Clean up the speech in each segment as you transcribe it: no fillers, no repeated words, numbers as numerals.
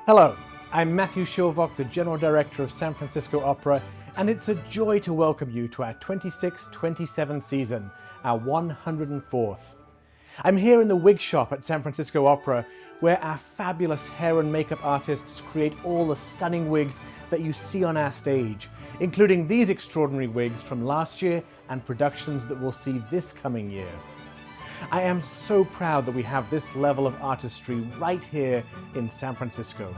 Hello, I'm Matthew Shilvock, the General Director of San Francisco Opera, and it's a joy to welcome you to our 26-27 season, our 104th. I'm here in the wig shop at San Francisco Opera, where our fabulous hair and makeup artists create all the stunning wigs that you see on our stage, including these extraordinary wigs from last year and productions that we'll see this coming year. I am so proud that we have this level of artistry right here in San Francisco.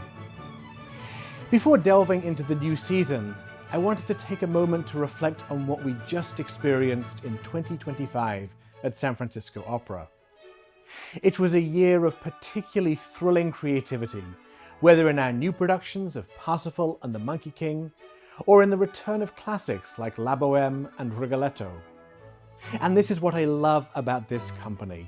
Before delving into the new season, I wanted to take a moment to reflect on what we just experienced in 2025 at San Francisco Opera. It was a year of particularly thrilling creativity, whether in our new productions of Parsifal and the Monkey King, or in the return of classics like La Bohème and Rigoletto. And this is what I love about this company.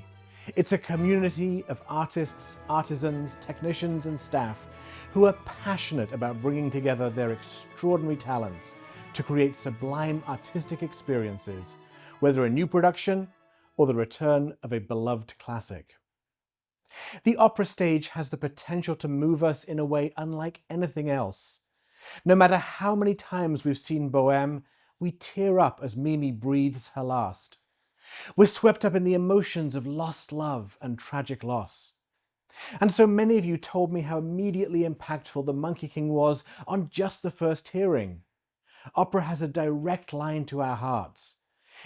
It's a community of artists, artisans, technicians, and staff who are passionate about bringing together their extraordinary talents to create sublime artistic experiences, whether a new production or the return of a beloved classic. The opera stage has the potential to move us in a way unlike anything else. No matter how many times we've seen Bohème, we tear up as Mimi breathes her last. We're swept up in the emotions of lost love and tragic loss. And so many of you told me how immediately impactful The Monkey King was on just the first hearing. Opera has a direct line to our hearts.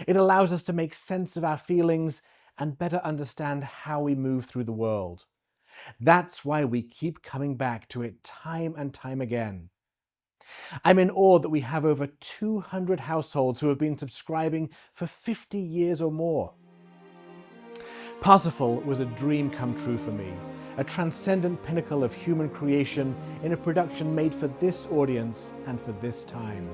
It allows us to make sense of our feelings and better understand how we move through the world. That's why we keep coming back to it time and time again. I'm in awe that we have over 200 households who have been subscribing for 50 years or more. Parsifal was a dream come true for me, a transcendent pinnacle of human creation in a production made for this audience and for this time.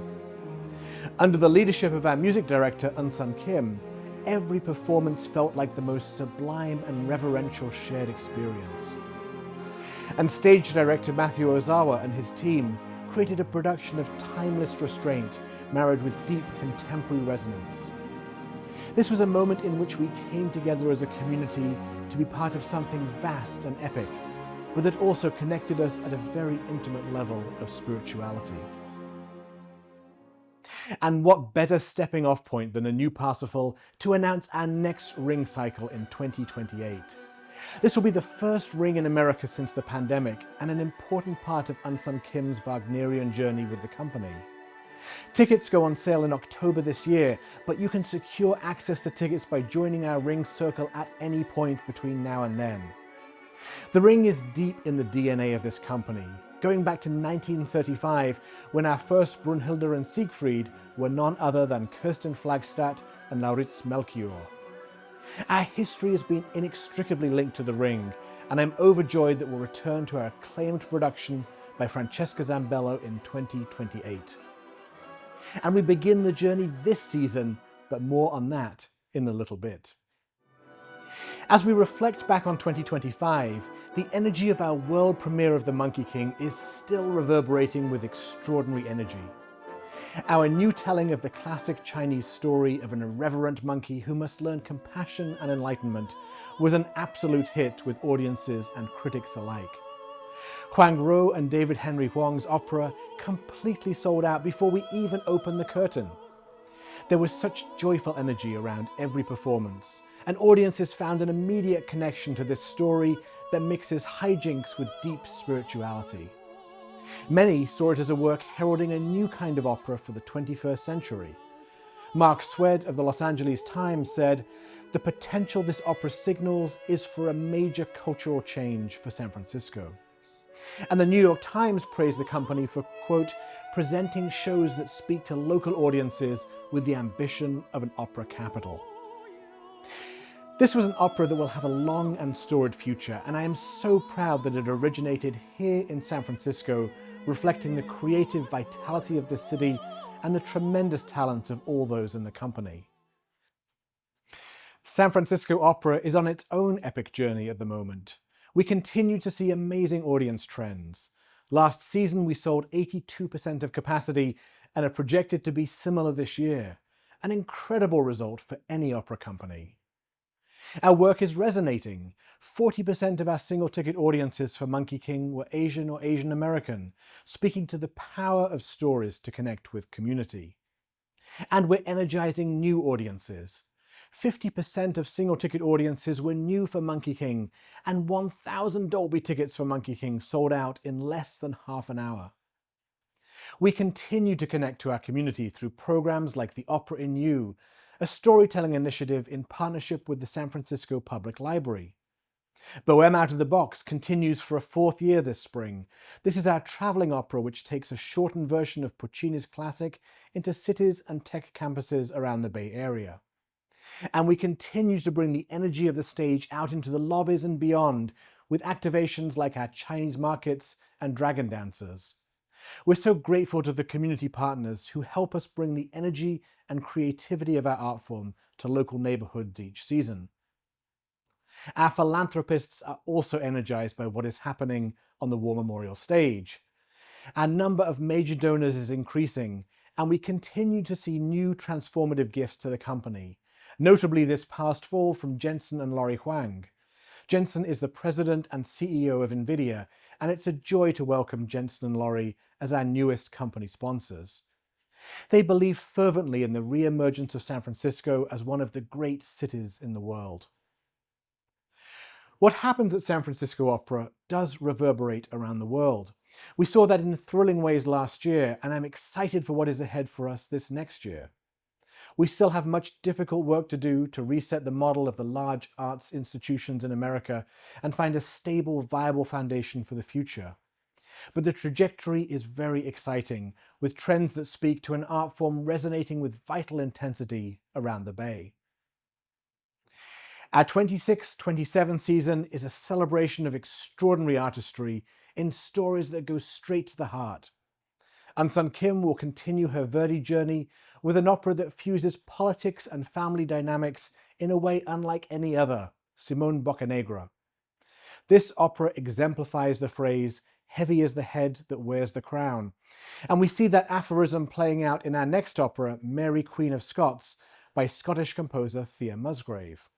Under the leadership of our music director, Eun-Sun Kim, every performance felt like the most sublime and reverential shared experience. And stage director Matthew Ozawa and his team created a production of timeless restraint married with deep contemporary resonance. This was a moment in which we came together as a community to be part of something vast and epic, but that also connected us at a very intimate level of spirituality. And what better stepping off point than a new Parsifal to announce our next Ring cycle in 2028. This will be the first Ring in America since the pandemic and an important part of Eun-Sun Kim's Wagnerian journey with the company. Tickets go on sale in October this year, but you can secure access to tickets by joining our Ring Circle at any point between now and then. The Ring is deep in the DNA of this company, going back to 1935 when our first Brunhilde and Siegfried were none other than Kirsten Flagstad and Lauritz Melchior. Our history has been inextricably linked to the Ring, and I'm overjoyed that we'll return to our acclaimed production by Francesca Zambello in 2028. And we begin the journey this season, but more on that in a little bit. As we reflect back on 2025, the energy of our world premiere of The Monkey King is still reverberating with extraordinary energy. Our new telling of the classic Chinese story of an irreverent monkey who must learn compassion and enlightenment was an absolute hit with audiences and critics alike. Huang Ruo and David Henry Huang's opera completely sold out before we even opened the curtain. There was such joyful energy around every performance, and audiences found an immediate connection to this story that mixes hijinks with deep spirituality. Many saw it as a work heralding a new kind of opera for the 21st century. Mark Swed of the Los Angeles Times said, "The potential this opera signals is for a major cultural change for San Francisco." And the New York Times praised the company for, quote, "presenting shows that speak to local audiences with the ambition of an opera capital." This was an opera that will have a long and storied future, and I am so proud that it originated here in San Francisco, reflecting the creative vitality of this city and the tremendous talents of all those in the company. San Francisco Opera is on its own epic journey at the moment. We continue to see amazing audience trends. Last season we sold 82% of capacity and are projected to be similar this year, an incredible result for any opera company. Our work is resonating. 40% of our single-ticket audiences for Monkey King were Asian or Asian American, speaking to the power of stories to connect with community. And we're energizing new audiences. 50% of single-ticket audiences were new for Monkey King, and 1,000 Dolby tickets for Monkey King sold out in less than half an hour. We continue to connect to our community through programs like The Opera in You, a storytelling initiative in partnership with the San Francisco Public Library. Bohème Out of the Box continues for a fourth year this spring. This is our traveling opera which takes a shortened version of Puccini's classic into cities and tech campuses around the Bay Area. And we continue to bring the energy of the stage out into the lobbies and beyond with activations like our Chinese markets and dragon dancers. We're so grateful to the community partners who help us bring the energy and creativity of our art form to local neighborhoods each season. Our philanthropists are also energized by what is happening on the War Memorial stage. Our number of major donors is increasing, and we continue to see new transformative gifts to the company, notably this past fall from Jensen and Laurie Huang. Jensen is the president and CEO of NVIDIA, and it's a joy to welcome Jensen and Laurie as our newest company sponsors. They believe fervently in the re-emergence of San Francisco as one of the great cities in the world. What happens at San Francisco Opera does reverberate around the world. We saw that in thrilling ways last year, and I'm excited for what is ahead for us this next year. We still have much difficult work to do to reset the model of the large arts institutions in America and find a stable, viable foundation for the future. But the trajectory is very exciting, with trends that speak to an art form resonating with vital intensity around the Bay. Our 26-27 season is a celebration of extraordinary artistry in stories that go straight to the heart. Unsung Kim will continue her Verdi journey with an opera that fuses politics and family dynamics in a way unlike any other, Simone Boccanegra. This opera exemplifies the phrase, "Heavy is the head that wears the crown," and we see that aphorism playing out in our next opera, Mary Queen of Scots, by Scottish composer Thea Musgrave.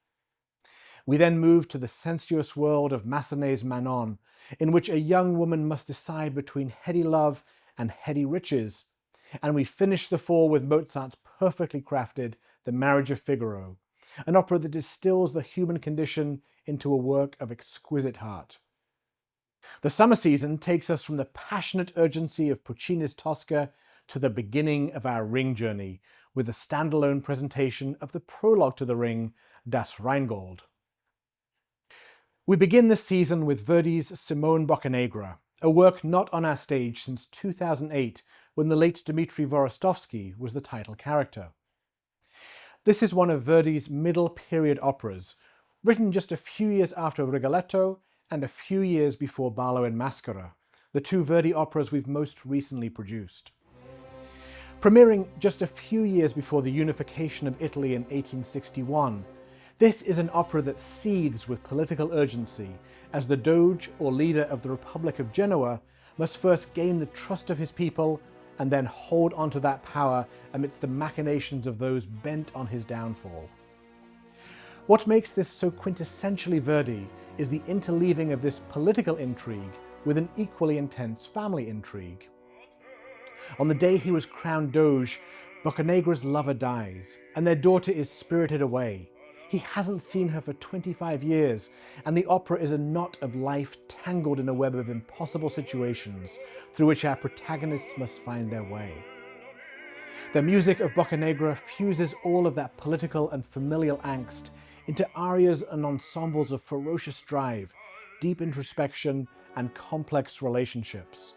We then move to the sensuous world of Massenet's Manon, in which a young woman must decide between heady love and heady riches. And we finish the fall with Mozart's perfectly crafted The Marriage of Figaro, an opera that distills the human condition into a work of exquisite heart. The summer season takes us from the passionate urgency of Puccini's Tosca to the beginning of our Ring journey, with a standalone presentation of the prologue to the Ring, Das Rheingold. We begin the season with Verdi's Simone Boccanegra, a work not on our stage since 2008, when the late Dmitri Vorostovsky was the title character. This is one of Verdi's middle-period operas, written just a few years after Rigoletto and a few years before Barlow in Maschera, the two Verdi operas we've most recently produced. Premiering just a few years before the unification of Italy in 1861, this is an opera that seethes with political urgency as the Doge, or leader of the Republic of Genoa, must first gain the trust of his people and then hold onto that power amidst the machinations of those bent on his downfall. What makes this so quintessentially Verdi is the interleaving of this political intrigue with an equally intense family intrigue. On the day he was crowned Doge, Boccanegra's lover dies, and their daughter is spirited away. He hasn't seen her for 25 years, and the opera is a knot of life tangled in a web of impossible situations through which our protagonists must find their way. The music of Boccanegra fuses all of that political and familial angst into arias and ensembles of ferocious drive, deep introspection, and complex relationships.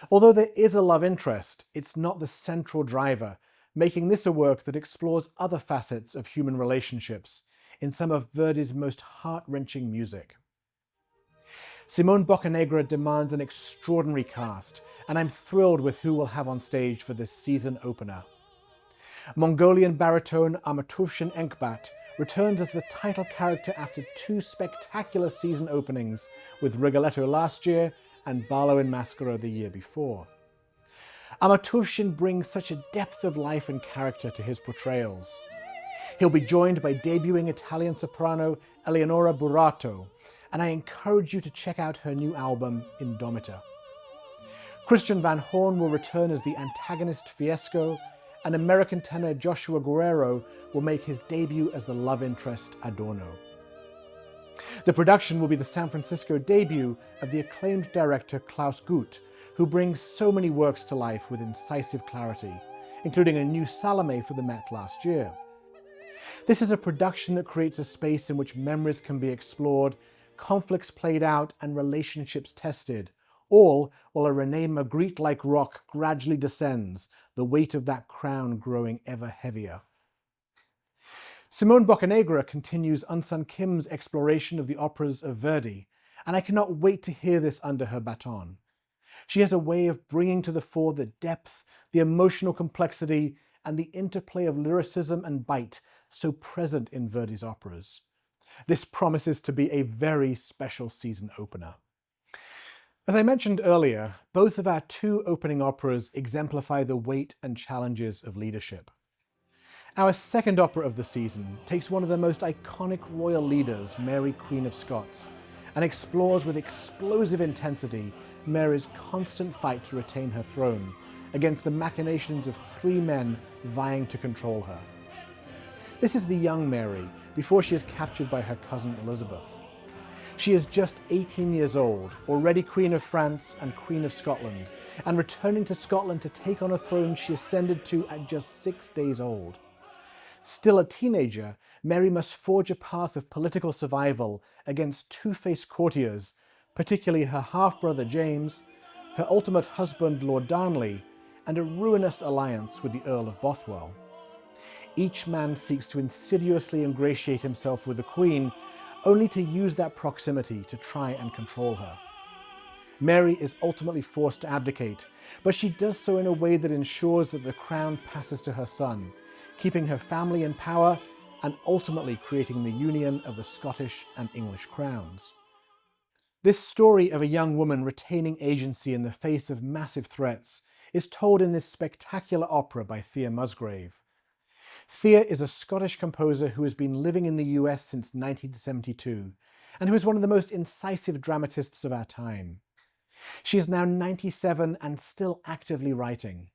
Although there is a love interest, it's not the central driver, making this a work that explores other facets of human relationships in some of Verdi's most heart-wrenching music. Simone Boccanegra demands an extraordinary cast, and I'm thrilled with who we'll have on stage for this season opener. Mongolian baritone Amatufshin Enkbat returns as the title character after two spectacular season openings with Rigoletto last year and Barlow in Maschera the year before. Amatufshin brings such a depth of life and character to his portrayals. He'll be joined by debuting Italian soprano Eleonora Burato, and I encourage you to check out her new album, Indomita. Christian Van Horn will return as the antagonist Fiesco, and American tenor Joshua Guerrero will make his debut as the love interest Adorno. The production will be the San Francisco debut of the acclaimed director Klaus Guth, who brings so many works to life with incisive clarity, including a new Salome for the Met last year. This is a production that creates a space in which memories can be explored, conflicts played out, and relationships tested, all while a René Magritte-like rock gradually descends, the weight of that crown growing ever heavier. Simone Boccanegra continues Unsun Kim's exploration of the operas of Verdi, and I cannot wait to hear this under her baton. She has a way of bringing to the fore the depth, the emotional complexity, and the interplay of lyricism and bite so present in Verdi's operas. This promises to be a very special season opener. As I mentioned earlier, both of our two opening operas exemplify the weight and challenges of leadership. Our second opera of the season takes one of the most iconic royal leaders, Mary, Queen of Scots, and explores with explosive intensity Mary's constant fight to retain her throne against the machinations of three men vying to control her. This is the young Mary, before she is captured by her cousin Elizabeth. She is just 18 years old, already Queen of France and Queen of Scotland, and returning to Scotland to take on a throne she ascended to at just 6 days old. Still a teenager, Mary must forge a path of political survival against two-faced courtiers, particularly her half-brother James, her ultimate husband Lord Darnley, and a ruinous alliance with the Earl of Bothwell. Each man seeks to insidiously ingratiate himself with the Queen, only to use that proximity to try and control her. Mary is ultimately forced to abdicate, but she does so in a way that ensures that the crown passes to her son, keeping her family in power and ultimately creating the union of the Scottish and English crowns. This story of a young woman retaining agency in the face of massive threats is told in this spectacular opera by Thea Musgrave. Thea is a Scottish composer who has been living in the US since 1972 and who is one of the most incisive dramatists of our time. She is now 97 and still actively writing.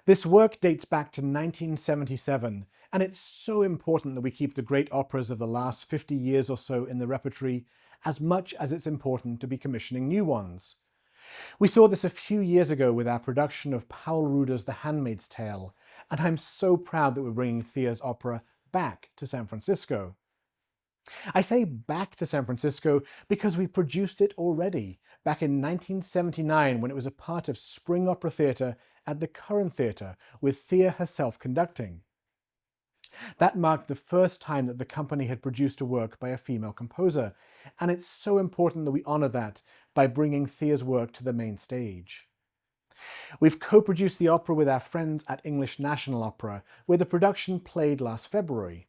This work dates back to 1977, and it's so important that we keep the great operas of the last 50 years or so in the repertory as much as it's important to be commissioning new ones. We saw this a few years ago with our production of Paul Ruder's The Handmaid's Tale, and I'm so proud that we're bringing Thea's opera back to San Francisco. I say back to San Francisco because we produced it already, back in 1979 when it was a part of Spring Opera Theatre at the Curran Theatre, with Thea herself conducting. That marked the first time that the company had produced a work by a female composer, and it's so important that we honour that by bringing Thea's work to the main stage. We've co-produced the opera with our friends at English National Opera, where the production played last February.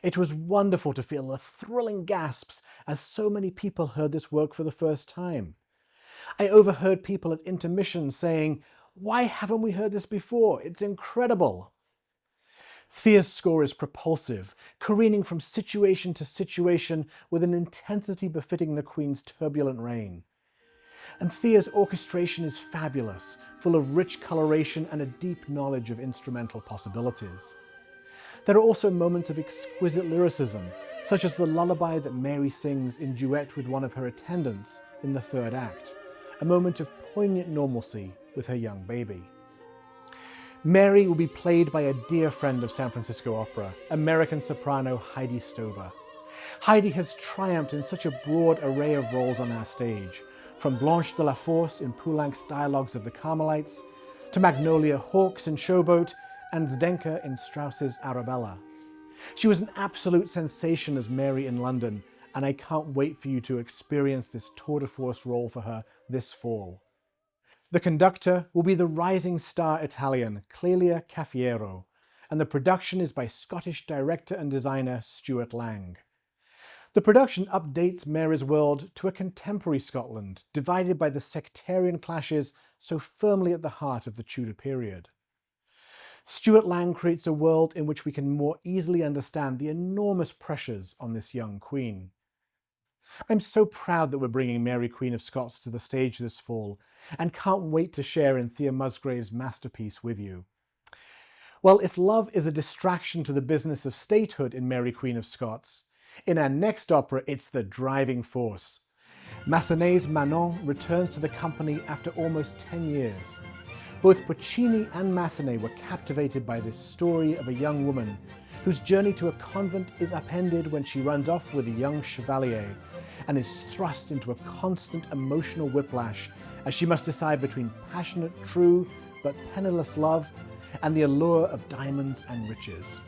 It was wonderful to feel the thrilling gasps as so many people heard this work for the first time. I overheard people at intermission saying, "Why haven't we heard this before? It's incredible." Thea's score is propulsive, careening from situation to situation with an intensity befitting the Queen's turbulent reign. And Thea's orchestration is fabulous, full of rich coloration and a deep knowledge of instrumental possibilities. There are also moments of exquisite lyricism, such as the lullaby that Mary sings in duet with one of her attendants in the third act, a moment of poignant normalcy with her young baby. Mary will be played by a dear friend of San Francisco Opera, American soprano Heidi Stover. Heidi has triumphed in such a broad array of roles on our stage, from Blanche de la Force in Poulenc's Dialogues of the Carmelites, to Magnolia Hawkes in Showboat, and Zdenka in Strauss's Arabella. She was an absolute sensation as Mary in London, and I can't wait for you to experience this tour de force role for her this fall. The conductor will be the rising star Italian Clelia Caffiero, and the production is by Scottish director and designer Stuart Lang. The production updates Mary's world to a contemporary Scotland, divided by the sectarian clashes so firmly at the heart of the Tudor period. Stuart Lang creates a world in which we can more easily understand the enormous pressures on this young queen. I'm so proud that we're bringing Mary, Queen of Scots to the stage this fall, and can't wait to share in Thea Musgrave's masterpiece with you. Well, if love is a distraction to the business of statehood in Mary, Queen of Scots, in our next opera it's the driving force. Massenet's Manon returns to the company after almost 10 years. Both Puccini and Massenet were captivated by this story of a young woman whose journey to a convent is upended when she runs off with a young chevalier and is thrust into a constant emotional whiplash as she must decide between passionate, true, but penniless love and the allure of diamonds and riches.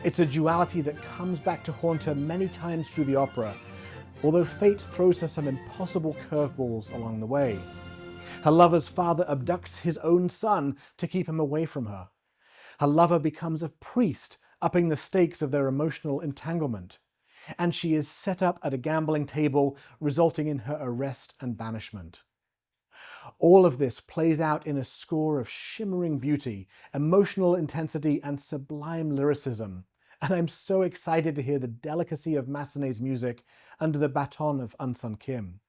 It's a duality that comes back to haunt her many times through the opera, although fate throws her some impossible curveballs along the way. Her lover's father abducts his own son to keep him away from her. Her lover becomes a priest, upping the stakes of their emotional entanglement. And she is set up at a gambling table, resulting in her arrest and banishment. All of this plays out in a score of shimmering beauty, emotional intensity, and sublime lyricism. And I'm so excited to hear the delicacy of Massenet's music under the baton of Eun Kim.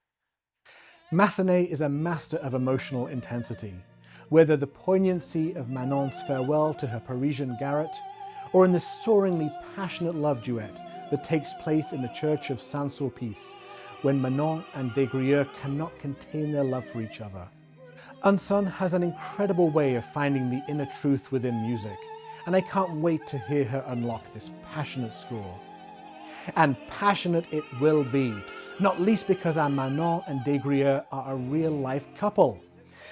Massenet is a master of emotional intensity, whether the poignancy of Manon's farewell to her Parisian garret, or in the soaringly passionate love duet that takes place in the church of Saint-Sulpice, when Manon and Des Grieux cannot contain their love for each other. Eun has an incredible way of finding the inner truth within music, and I can't wait to hear her unlock this passionate score. And passionate it will be, not least because our Manon and Des Grieux are a real-life couple.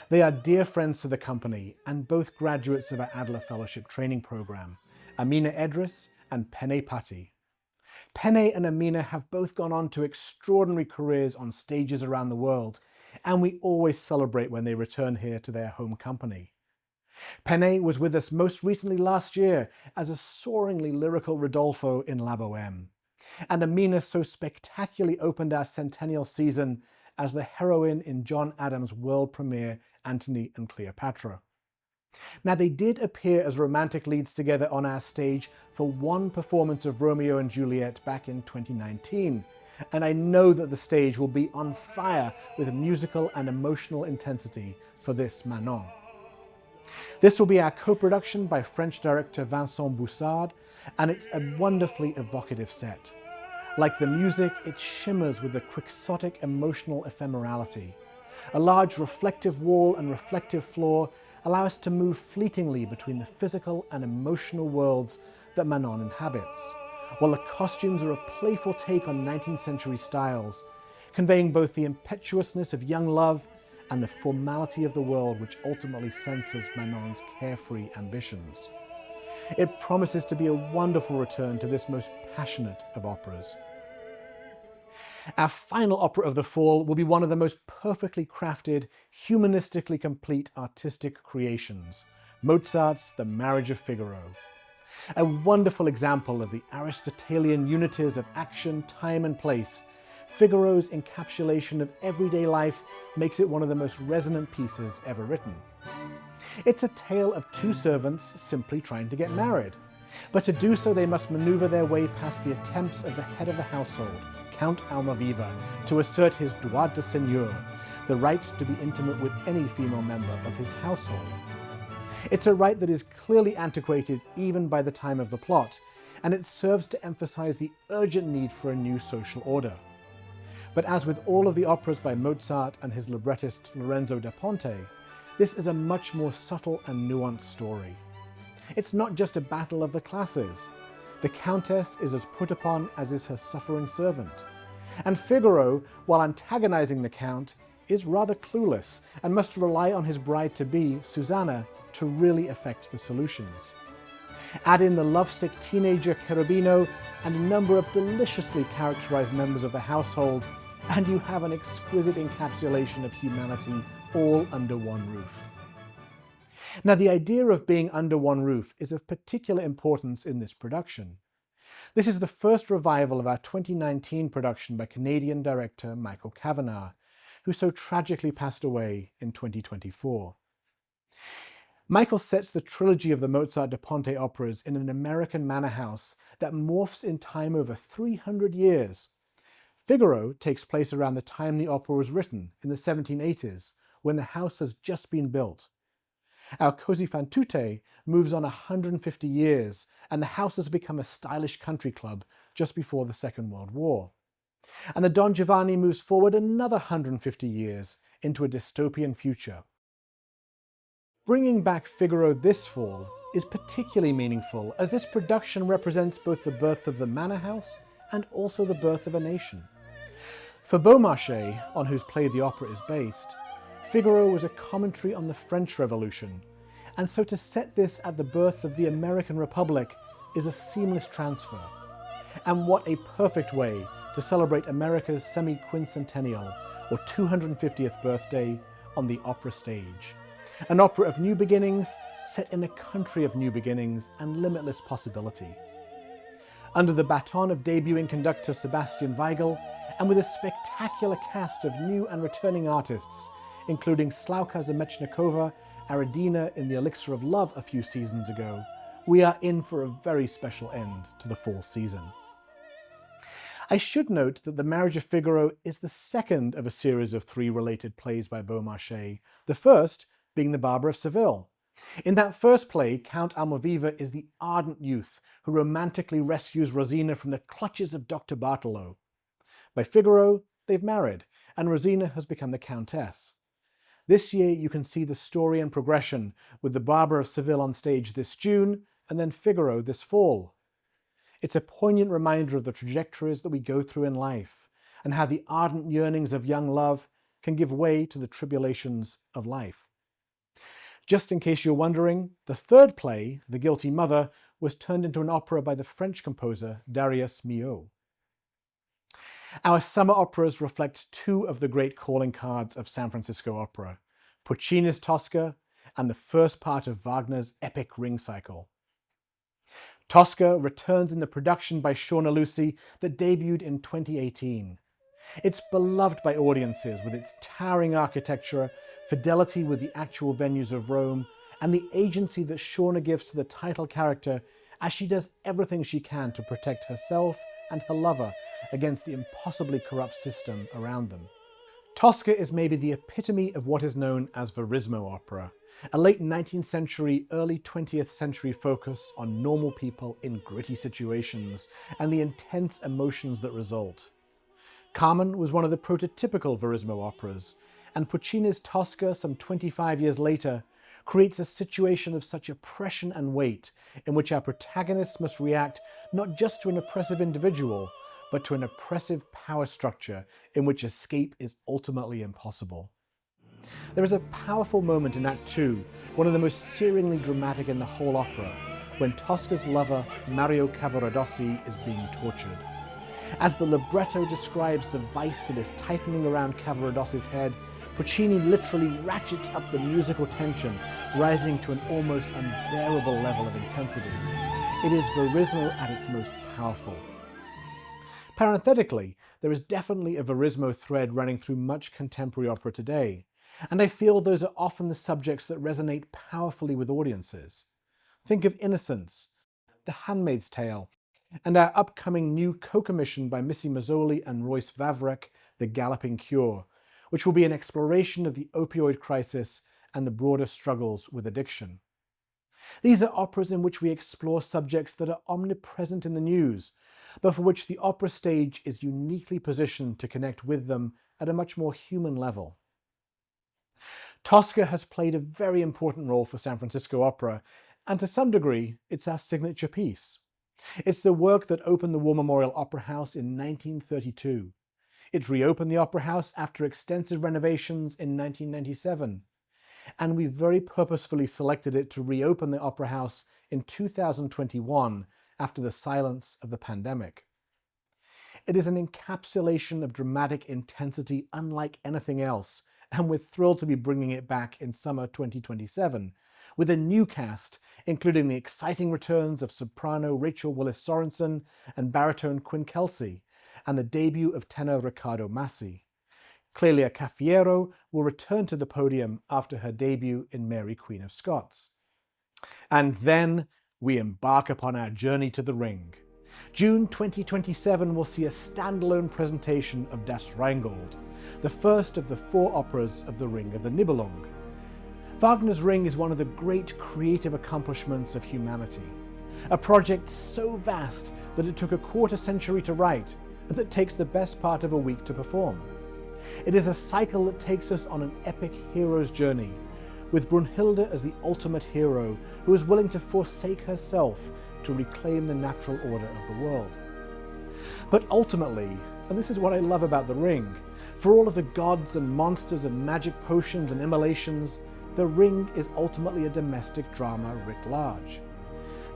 They are dear friends to the company and both graduates of our Adler Fellowship training program, Amina Edris and Penne Patti. Penne and Amina have both gone on to extraordinary careers on stages around the world, and we always celebrate when they return here to their home company. Penne was with us most recently last year as a soaringly lyrical Rodolfo in La Bohème, and Amina so spectacularly opened our centennial season as the heroine in John Adams' world premiere Antony and Cleopatra. Now, they did appear as romantic leads together on our stage for one performance of Romeo and Juliet back in 2019, and I know that the stage will be on fire with musical and emotional intensity for this Manon. This will be our co-production by French director Vincent Boussard, and it's a wonderfully evocative set. Like the music, it shimmers with a quixotic emotional ephemerality. A large reflective wall and reflective floor allow us to move fleetingly between the physical and emotional worlds that Manon inhabits, while the costumes are a playful take on 19th century styles, conveying both the impetuousness of young love and the formality of the world which ultimately censors Manon's carefree ambitions. It promises to be a wonderful return to this most passionate of operas. Our final opera of the fall will be one of the most perfectly crafted, humanistically complete artistic creations, Mozart's The Marriage of Figaro. A wonderful example of the Aristotelian unities of action, time and place, Figaro's encapsulation of everyday life makes it one of the most resonant pieces ever written. It's a tale of two servants simply trying to get married, but to do so they must maneuver their way past the attempts of the head of the household, Count Almaviva, to assert his droit de seigneur, the right to be intimate with any female member of his household. It's a right that is clearly antiquated even by the time of the plot, and it serves to emphasize the urgent need for a new social order. But as with all of the operas by Mozart and his librettist Lorenzo da Ponte, this is a much more subtle and nuanced story. It's not just a battle of the classes. The Countess is as put upon as is her suffering servant. And Figaro, while antagonizing the Count, is rather clueless and must rely on his bride-to-be, Susanna, to really affect the solutions. Add in the lovesick teenager Cherubino and a number of deliciously characterized members of the household, and you have an exquisite encapsulation of humanity all under one roof. Now, the idea of being under one roof is of particular importance in this production. This is the first revival of our 2019 production by Canadian director Michael Kavanagh, who so tragically passed away in 2024. Michael sets the trilogy of the Mozart da Ponte operas in an American manor house that morphs in time over 300 years. Figaro takes place around the time the opera was written, in the 1780s, when the house has just been built. Our Così fan tutte moves on 150 years, and the house has become a stylish country club just before the Second World War. And the Don Giovanni moves forward another 150 years into a dystopian future. Bringing back Figaro this fall is particularly meaningful, as this production represents both the birth of the manor house and also the birth of a nation. For Beaumarchais, on whose play the opera is based, Figaro was a commentary on the French Revolution, and so to set this at the birth of the American Republic is a seamless transfer. And what a perfect way to celebrate America's semi-quincentennial, or 250th birthday, on the opera stage. An opera of new beginnings, set in a country of new beginnings and limitless possibility. Under the baton of debuting conductor Sebastian Weigel, and with a spectacular cast of new and returning artists, including Sławka Zemecznikova, Aradina in The Elixir of Love a few seasons ago, we are in for a very special end to the fall season. I should note that The Marriage of Figaro is the second of a series of 3 related plays by Beaumarchais, the first being The Barber of Seville. In that first play, Count Almaviva is the ardent youth who romantically rescues Rosina from the clutches of Dr. Bartolo. By Figaro, they've married, and Rosina has become the Countess. This year you can see the story and progression, with The Barber of Seville on stage this June, and then Figaro this fall. It's a poignant reminder of the trajectories that we go through in life, and how the ardent yearnings of young love can give way to the tribulations of life. Just in case you're wondering, the third play, The Guilty Mother, was turned into an opera by the French composer Darius Milhaud. Our summer operas reflect 2 of the great calling cards of San Francisco opera, Puccini's Tosca and the first part of Wagner's epic Ring Cycle. Tosca returns in the production by Shauna Lucy that debuted in 2018. It's beloved by audiences with its towering architecture, fidelity with the actual venues of Rome, and the agency that Shauna gives to the title character as she does everything she can to protect herself and her lover against the impossibly corrupt system around them. Tosca is maybe the epitome of what is known as Verismo opera, a late 19th century, early 20th century focus on normal people in gritty situations and the intense emotions that result. Carmen was one of the prototypical Verismo operas, and Puccini's Tosca, some 25 years later, creates a situation of such oppression and weight in which our protagonists must react not just to an oppressive individual, but to an oppressive power structure in which escape is ultimately impossible. There is a powerful moment in Act 2, one of the most searingly dramatic in the whole opera, when Tosca's lover, Mario Cavaradossi, is being tortured. As the libretto describes the vice that is tightening around Cavaradossi's head, Puccini literally ratchets up the musical tension, rising to an almost unbearable level of intensity. It is Verismo at its most powerful. Parenthetically, there is definitely a Verismo thread running through much contemporary opera today, and I feel those are often the subjects that resonate powerfully with audiences. Think of Innocence, The Handmaid's Tale, and our upcoming new co-commission by Missy Mazzoli and Royce Vavrek, The Galloping Cure, which will be an exploration of the opioid crisis and the broader struggles with addiction. These are operas in which we explore subjects that are omnipresent in the news, but for which the opera stage is uniquely positioned to connect with them at a much more human level. Tosca has played a very important role for San Francisco Opera, and to some degree, it's our signature piece. It's the work that opened the War Memorial Opera House in 1932. It reopened the Opera House after extensive renovations in 1997. And we very purposefully selected it to reopen the Opera House in 2021 after the silence of the pandemic. It is an encapsulation of dramatic intensity unlike anything else, and we're thrilled to be bringing it back in summer 2027, with a new cast, including the exciting returns of soprano Rachel Willis-Sorensen and baritone Quinn Kelsey, and the debut of tenor Riccardo Massi. Clelia Caffiero will return to the podium after her debut in Mary, Queen of Scots. And then we embark upon our journey to the Ring. June 2027 will see a standalone presentation of Das Rheingold, the first of the 4 operas of the Ring of the Nibelung. Wagner's Ring is one of the great creative accomplishments of humanity, a project so vast that it took a quarter century to write and that takes the best part of a week to perform. It is a cycle that takes us on an epic hero's journey, with Brunhilde as the ultimate hero who is willing to forsake herself to reclaim the natural order of the world. But ultimately, and this is what I love about The Ring, for all of the gods and monsters and magic potions and immolations, The Ring is ultimately a domestic drama writ large.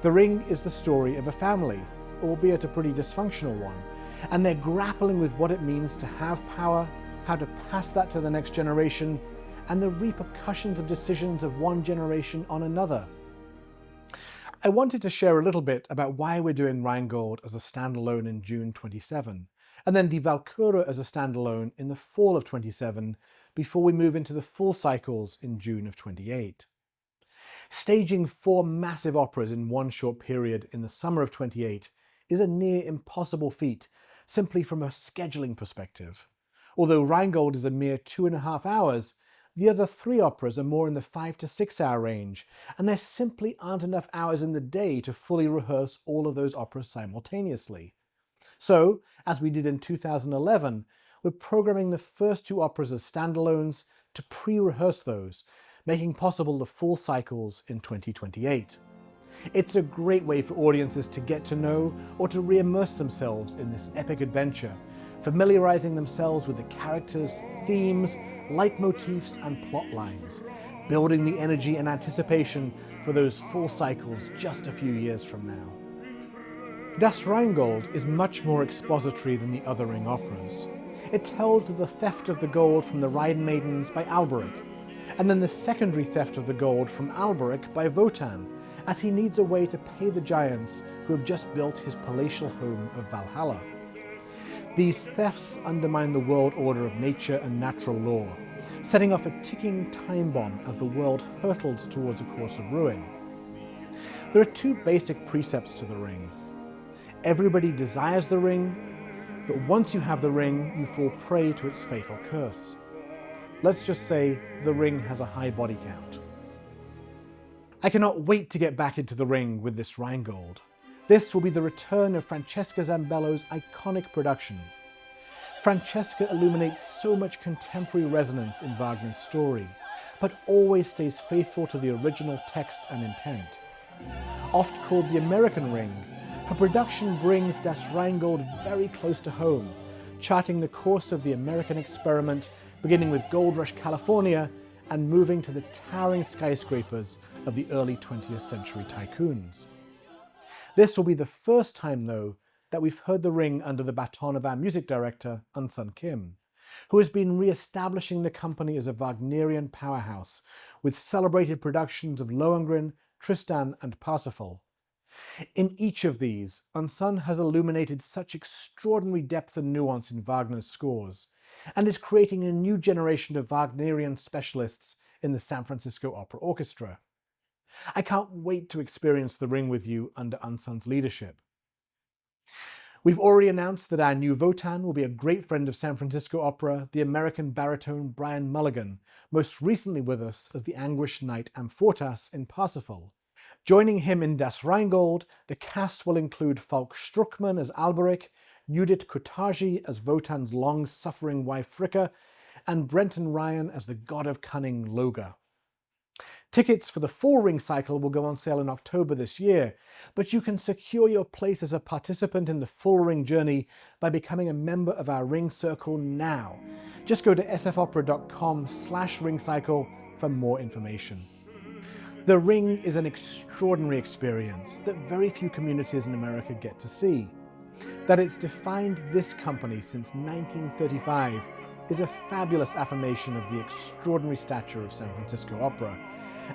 The Ring is the story of a family, albeit a pretty dysfunctional one, and they're grappling with what it means to have power, how to pass that to the next generation, and the repercussions of decisions of one generation on another. I wanted to share a little bit about why we're doing Rheingold as a standalone in June 27, and then Die Walküre as a standalone in the fall of 27, before we move into the full cycles in June of 28. Staging 4 massive operas in one short period in the summer of 28 is a near impossible feat, simply from a scheduling perspective. Although Rheingold is a mere 2.5 hours, the other 3 operas are more in the 5 to 6 hour range, and there simply aren't enough hours in the day to fully rehearse all of those operas simultaneously. So, as we did in 2011, we're programming the first 2 operas as standalones to pre-rehearse those, making possible the full cycles in 2028. It's a great way for audiences to get to know or to re-immerse themselves in this epic adventure, familiarizing themselves with the characters, themes, leitmotifs and plot lines, building the energy and anticipation for those full cycles just a few years from now. Das Rheingold is much more expository than the other Ring operas. It tells of the theft of the gold from the Rhine maidens by Alberic, and then the secondary theft of the gold from Alberic by Wotan, as he needs a way to pay the giants who have just built his palatial home of Valhalla. These thefts undermine the world order of nature and natural law, setting off a ticking time bomb as the world hurtles towards a course of ruin. There are 2 basic precepts to the Ring. Everybody desires the Ring, but once you have the Ring, you fall prey to its fatal curse. Let's just say the Ring has a high body count. I cannot wait to get back into the Ring with this Rheingold. This will be the return of Francesca Zambello's iconic production. Francesca illuminates so much contemporary resonance in Wagner's story, but always stays faithful to the original text and intent. Oft called the American Ring, her production brings Das Rheingold very close to home, charting the course of the American experiment, beginning with Gold Rush California and moving to the towering skyscrapers of the early 20th century tycoons. This will be the first time, though, that we've heard the Ring under the baton of our music director, Unsun Kim, who has been re-establishing the company as a Wagnerian powerhouse, with celebrated productions of Lohengrin, Tristan and Parsifal. In each of these, Unsun has illuminated such extraordinary depth and nuance in Wagner's scores, and is creating a new generation of Wagnerian specialists in the San Francisco Opera Orchestra. I can't wait to experience the Ring with you under Unsun's leadership. We've already announced that our new Wotan will be a great friend of San Francisco Opera, the American baritone Brian Mulligan, most recently with us as the anguished knight Amfortas in Parsifal. Joining him in Das Rheingold, the cast will include Falk Struckmann as Alberic, Judith Kutaji as Wotan's long-suffering wife Fricka, and Brenton Ryan as the god of cunning Loga. Tickets for the full Ring cycle will go on sale in October this year, but you can secure your place as a participant in the full Ring journey by becoming a member of our Ring Circle now. Just go to sfopera.com/ringcycle for more information. The Ring is an extraordinary experience that very few communities in America get to see. That it's defined this company since 1935 is a fabulous affirmation of the extraordinary stature of San Francisco Opera,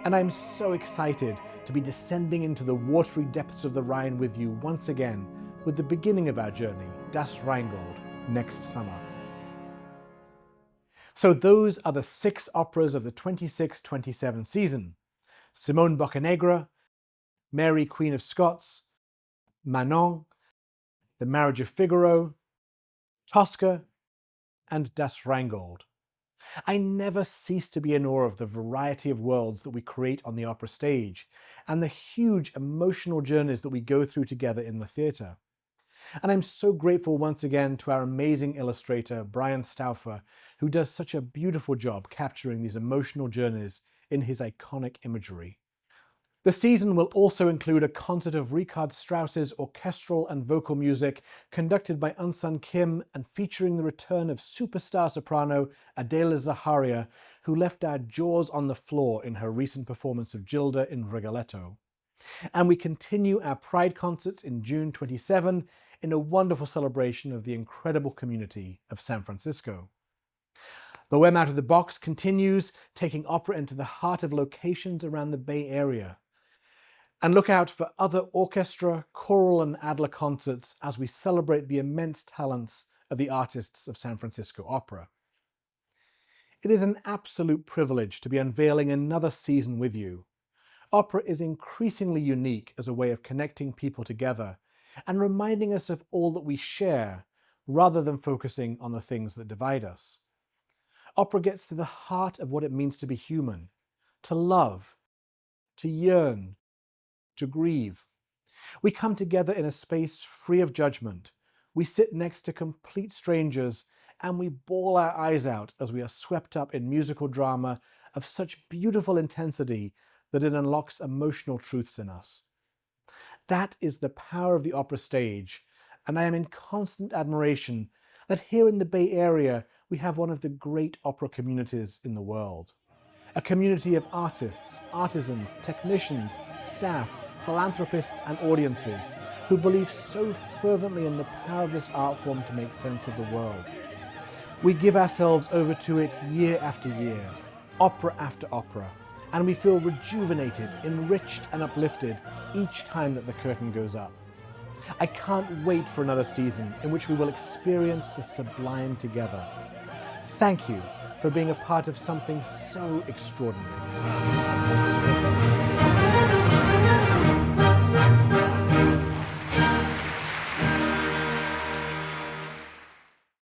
and I'm so excited to be descending into the watery depths of the Rhine with you once again with the beginning of our journey, Das Rheingold, next summer. So those are the 6 operas of the 26-27 season: Simone Boccanegra, Mary, Queen of Scots, Manon, The Marriage of Figaro, Tosca, and Das Rheingold. I never cease to be in awe of the variety of worlds that we create on the opera stage and the huge emotional journeys that we go through together in the theatre. And I'm so grateful once again to our amazing illustrator, Brian Stauffer, who does such a beautiful job capturing these emotional journeys in his iconic imagery. The season will also include a concert of Richard Strauss's orchestral and vocal music conducted by Unsun Kim and featuring the return of superstar soprano Adela Zaharia, who left our jaws on the floor in her recent performance of Gilda in Rigoletto. And we continue our Pride concerts in June 27 in a wonderful celebration of the incredible community of San Francisco. Bohème Out of the Box continues, taking opera into the heart of locations around the Bay Area. And look out for other orchestra, choral and Adler concerts as we celebrate the immense talents of the artists of San Francisco Opera. It is an absolute privilege to be unveiling another season with you. Opera is increasingly unique as a way of connecting people together and reminding us of all that we share, rather than focusing on the things that divide us. Opera gets to the heart of what it means to be human, to love, to yearn, to grieve. We come together in a space free of judgment. We sit next to complete strangers and we bawl our eyes out as we are swept up in musical drama of such beautiful intensity that it unlocks emotional truths in us. That is the power of the opera stage, and I am in constant admiration that here in the Bay Area we have one of the great opera communities in the world. A community of artists, artisans, technicians, staff, philanthropists and audiences who believe so fervently in the power of this art form to make sense of the world. We give ourselves over to it year after year, opera after opera, and we feel rejuvenated, enriched and uplifted each time that the curtain goes up. I can't wait for another season in which we will experience the sublime together. Thank you for being a part of something so extraordinary.